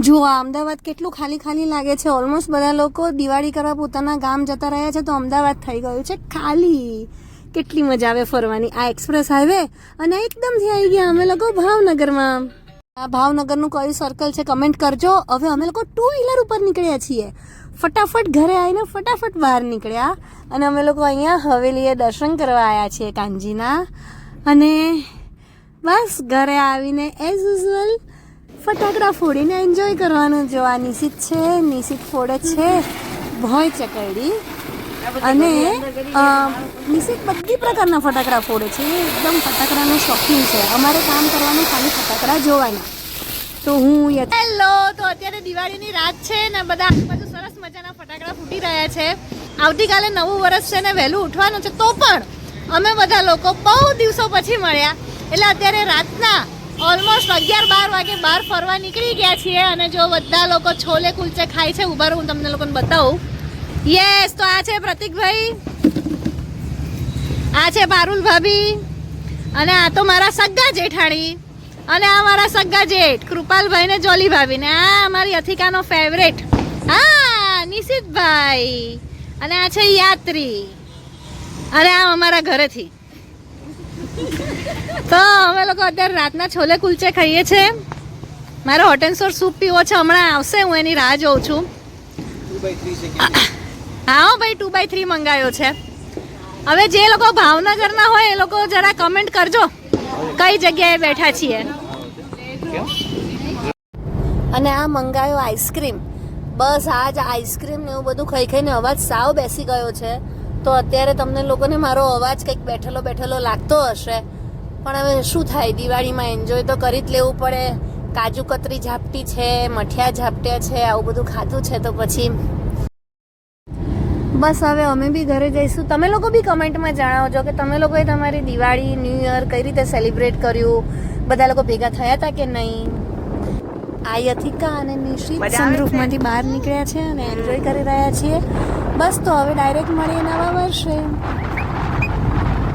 જો આ અમદાવાદ કેટલું ખાલી ખાલી લાગે છે. ઓલમોસ્ટ બધા લોકો દિવાળી કરવા પોતાના ગામ જતા રહ્યા છે, તો અમદાવાદ થઈ ગયું છે ખાલી. કેટલી મજા આવે ફરવાની. આ એક્સપ્રેસ હાઈવે અને એકદમથી આવી ગયા અમે લોકો ભાવનગરમાં. આ ભાવનગરનું કયું સર્કલ છે કમેન્ટ કરજો. હવે અમે લોકો 2 વ્હીલર ઉપર નીકળ્યા છીએ. ફટાફટ ઘરે આવીને ફટાફટ બહાર નીકળ્યા અને અમે લોકો અહીંયા હવેલીએ દર્શન કરવા આવ્યા છીએ કાનજીના. અને બસ ઘરે આવીને એઝ યુઝ્યુઅલ ફટાકડા ફોડીને એન્જોય કરવાનું. જો આ નિશિત છે, નિશિત ફોડે છે ભોય ચકરડી. અને નિશિત બધી પ્રકારના ફટાકડા ફોડે છે. એ એકદમ ફટાકડાનો શોખીન છે. અમારે કામ કરવાનું ખાલી ફટાકડા જોવાના. તો હું હેલો, તો અત્યારે દિવાળીની રાત છે ને બધા આજુબાજુ સરસ મજાના ફટાકડા ફૂટી રહ્યા છે. આવતીકાલે નવું વર્ષ છે ને વહેલું ઉઠવાનું છે, તો પણ અમે બધા લોકો બહુ દિવસો પછી મળ્યા. એટલે અત્યારે રાતના ઓલમોસ્ટ 11-12 વાગે બહાર ફરવા નીકળી ગયા છીએ. અને જો બધા લોકો છોલે કુલચે ખાય છે. ઉભા રહો, હું તમને લોકોને બતાવું. યસ, તો આ છે પ્રતિકભાઈ, આ છે પારુલ ભાભી, અને આ તો મારા સગ્ગા જેઠાણી, અને આ મારા સગ્ગા જેઠ કૃપાલભાઈ ને જોલી ભાભી, ને આ અમારી અથિકાનો ફેવરેટ હા નિશિતભાઈ, અને આ છે યાત્રી, અને આ અમારા ઘરેથી. તો અમે લોકો અત્યારે રાતના છોલે કુલચે ખાઈએ છીએ. મારો હોટ એન્ડ સોર સૂપ પીવો છે, હમણાં આવશે, હું એની રાહ જોઉં છું. હા ભાઈ 2x3 મંગાવ્યો છે. હવે જે લોકો ભાવનગરના હોય એ લોકો જરા કમેન્ટ કરજો કઈ જગ્યાએ બેઠા છીએ. અને આ મંગાવ્યો આઈસ્ક્રીમ. બસ આ જ આઈસ્ક્રીમ ને એવું બધું ખાઈ ખાઈને અવાજ સાવ બેસી ગયો છે. તો અત્યારે તમને લોકોને મારો અવાજ કંઈક બેઠેલો બેઠેલો લાગતો હશે, પણ હવે શું થાય, દિવાળીમાં એન્જોય તો કરી જ લેવું પડે. કાજુ કતરી ઝાપટી છે, મઠિયા ઝાપટ્યા છે, આવું બધું ખાધું છે. તો પછી બસ હવે અમે બી ઘરે જઈશું. તમે લોકો બી કમેન્ટમાં જણાવજો કે તમે લોકોએ તમારી દિવાળી ન્યૂ યર કઈ રીતે સેલિબ્રેટ કર્યું. બધા લોકો ભેગા થયા હતા કે નહીં. આ યથિકા અને નિશિત સનરૂફમાંથી બહાર નીકળ્યા છે અને એન્જોય કરી રહ્યા છીએ. બસ તો હવે ડાયરેક્ટ મળીએ નવા વર્ષે.